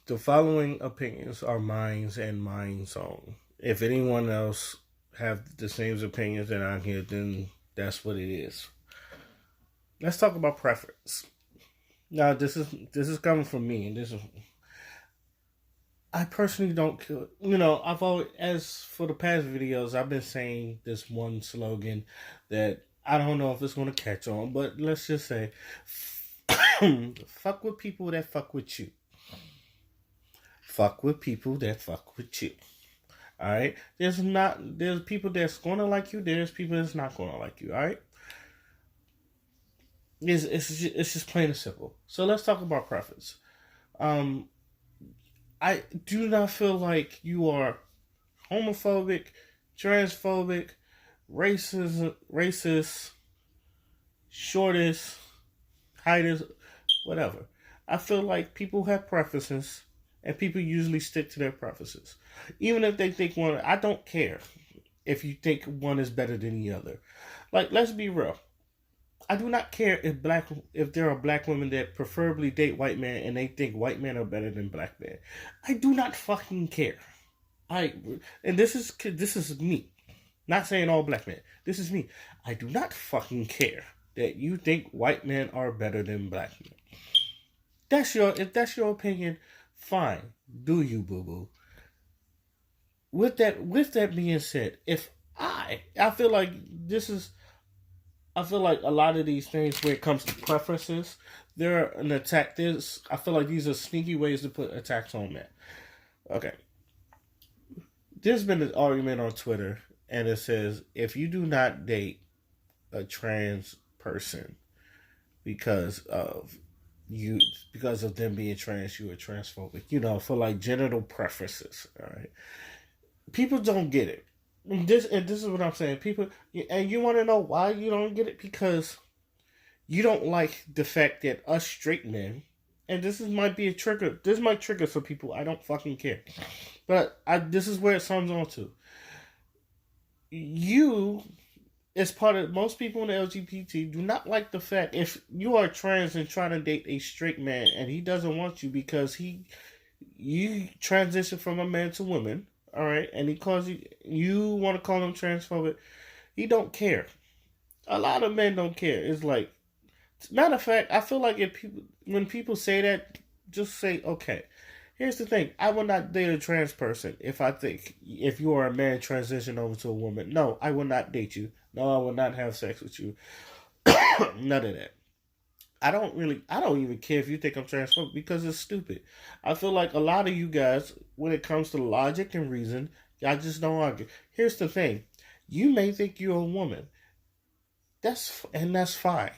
The following opinions are mine and mine own. If anyone else have the same opinions that I'm here, then that's what it is. Let's talk about preference. Now, this is coming from me, and this is I personally don't. I've always, as for the past videos, I've been saying this one slogan that I don't know if it's going to catch on, but let's just say, fuck with people that fuck with you. Fuck with people that fuck with you. All right. There's people that's gonna like you. There's people that's not gonna like you. All right. It's just plain and simple. So let's talk about preference. Um, I do not feel like you are homophobic, transphobic, racist, shortest, heightest, whatever. I feel like people have preferences, and people usually stick to their preferences, even if they think one. I don't care if you think one is better than the other. Like, let's be real. I do not care if there are black women that preferably date white men and they think white men are better than black men. I do not fucking care. I and this is me. Not saying all black men. This is me. I do not fucking care that you think white men are better than black men. If that's your opinion, fine. Do you, boo boo? With that being said, if I feel like this is I feel like a lot of these things, when it comes to preferences, they're an attack. I feel like these are sneaky ways to put attacks on men. Okay, there's been an argument on Twitter, and it says if you do not date a trans person because of because of them being trans, you are transphobic. For like genital preferences. All right, people don't get it. This is what I'm saying. People, and you want to know why you don't get it? Because you don't like the fact that us straight men, and might be a trigger. This might trigger some people. I don't fucking care, but this is where it sums on to. You, as part of most people in the LGBT, do not like the fact if you are trans and trying to date a straight man and he doesn't want you because you transition from a man to woman. All right, and he calls you want to call him transphobic. He don't care. A lot of men don't care. It's like, matter of fact, I feel like when people say that, just say, okay. Here's the thing: I will not date a trans person if you are a man transition over to a woman. No, I will not date you. No, I will not have sex with you. None of that. I don't even care if you think I'm transphobic because it's stupid. I feel like a lot of you guys, when it comes to logic and reason, y'all just don't argue. Here's the thing. You may think you're a woman. That's fine.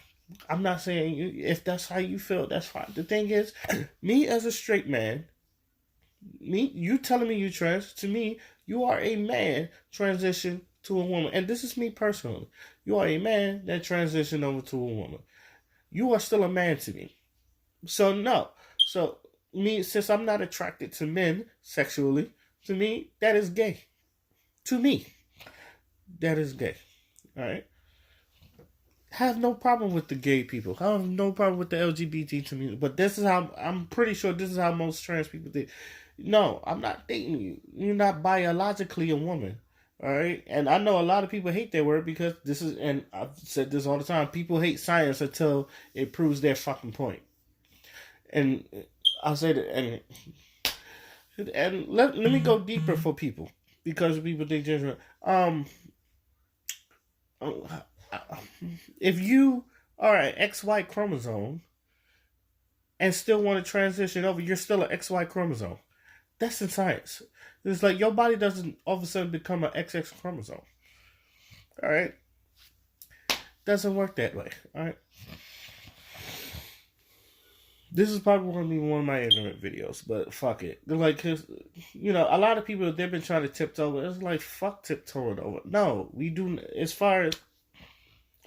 I'm not saying if that's how you feel, that's fine. The thing is, me as a straight man, you telling me you trans, to me, you are a man transition to a woman. And this is me personally. You are a man that transitioned over to a woman. You are still a man to me. So no. So since I'm not attracted to men sexually, to me, that is gay. To me, that is gay. All right. I have no problem with the gay people. I have no problem with the LGBT community. But this is how I'm pretty sure this is how most trans people think. No, I'm not dating you. You're not biologically a woman. All right, and I know a lot of people hate that word because and I've said this all the time. People hate science until it proves their fucking point. And I'll say that, and let me go deeper for people because people think just if you are an XY chromosome and still want to transition over, you're still an XY chromosome. That's in science. It's like your body doesn't all of a sudden become an XX chromosome. All right? Doesn't work that way. All right? This is probably going to be one of my ignorant videos, but fuck it. They're like, cause, a lot of people, they've been trying to tiptoe. It's like, fuck tiptoeing over. No, we do, as far as,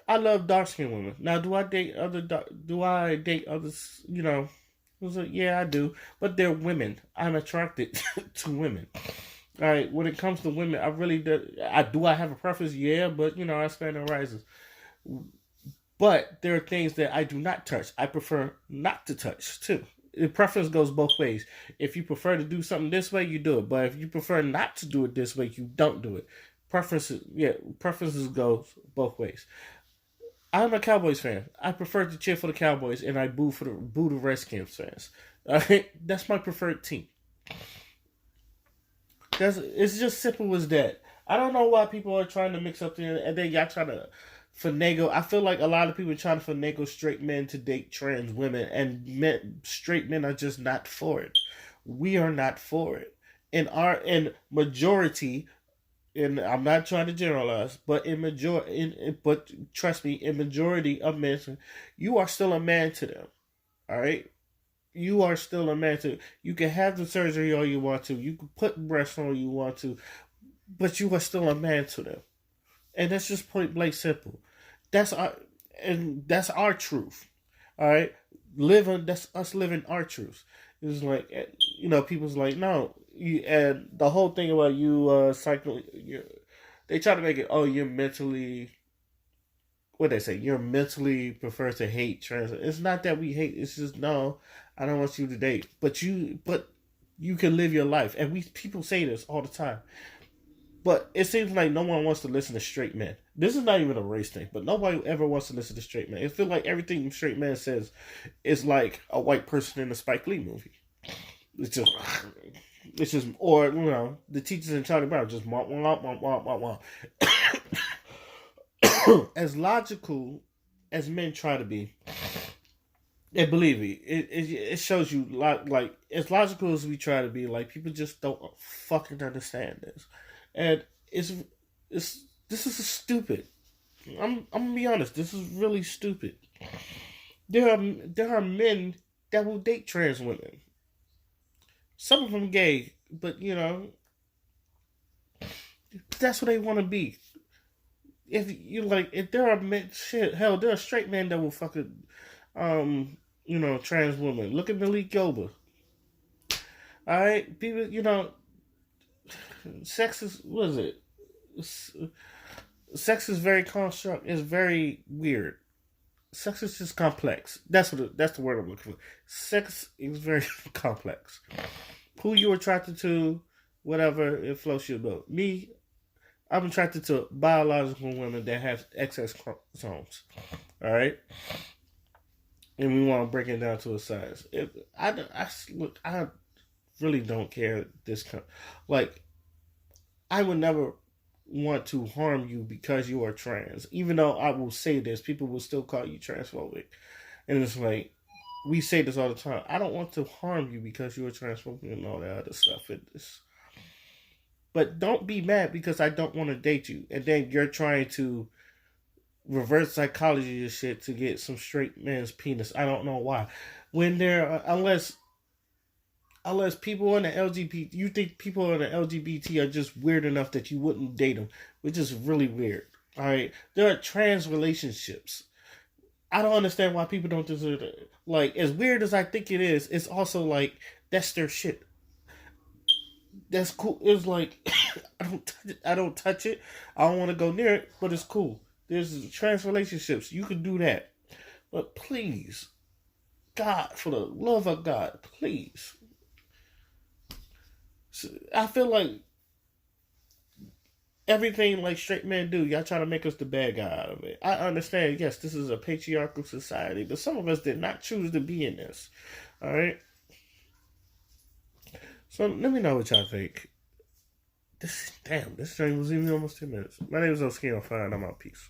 I love dark-skinned women. Now, do I date others, yeah, I do. But they're women. I'm attracted to women. All right, when it comes to women, I really do. I have a preference? Yeah, but, I stand on rises. But there are things that I do not touch. I prefer not to touch, too. The preference goes both ways. If you prefer to do something this way, you do it. But if you prefer not to do it this way, you don't do it. Preferences goes both ways. I'm a Cowboys fan. I prefer to cheer for the Cowboys, and I boo the Redskins fans. That's my preferred team. It's just simple as that. I don't know why people are trying to mix up there, and then y'all trying to finagle. I feel like a lot of people are trying to finagle straight men to date trans women, and straight men are just not for it. We are not for it. In majority, and I'm not trying to generalize, but but trust me, in majority of men, you are still a man to them. All right, you are still a man to. You can have the surgery all you want to. You can put breasts on you want to, but you are still a man to them, and that's just point blank simple. That's our that's our truth. All right, living that's us living our truth. It's like people's like no, and the whole thing about you cycling. They try to make it you're mentally. What they say? You're mentally prefer to hate trans. It's not that we hate. It's just no. I don't want you to date, but you can live your life, and people say this all the time. But it seems like no one wants to listen to straight men. This is not even a race thing, but nobody ever wants to listen to straight men. It feels like everything straight man says is like a white person in a Spike Lee movie. It's just, or the teachers in Charlie Brown just wah wah wah wah wah wah. As logical as men try to be, and believe me, it shows you like as logical as we try to be, like people just don't fucking understand this. And it's this is stupid. I'm gonna be honest. This is really stupid. There are men that will date trans women. Some of them gay, but that's what they want to be. If there are men, there are straight men that will fucking trans women. Look at Malik Yoba. All right, people, sex is what is it? Sex is very construct. It's very weird. Sex is just complex. That's the word I'm looking for. Sex is very complex. Who you're attracted to, whatever it floats your boat. Me, I'm attracted to biological women that have excess chromosomes. All right, and we want to break it down to a size. I really don't care. I would never want to harm you because you are trans. Even though I will say this, people will still call you transphobic. And it's like, we say this all the time. I don't want to harm you because you are transphobic and all that other stuff. But don't be mad because I don't want to date you. And then you're trying to reverse psychology and shit to get some straight man's penis. I don't know why. When unless people in the LGBT, you think people in the LGBT are just weird enough that you wouldn't date them, which is really weird. All right, there are trans relationships. I don't understand why people don't deserve it. Like, as weird as I think it is, it's also like that's their shit. That's cool. It's like I don't touch it. I don't want to go near it, but it's cool. There's trans relationships. You can do that, but please, God, for the love of God, please. I feel like everything like straight men do, y'all try to make us the bad guy out of it. I understand, yes, this is a patriarchal society, but some of us did not choose to be in this. Alright? So let me know what y'all think. This stream was even almost 10 minutes. My name is Oscar. I'm out. Peace.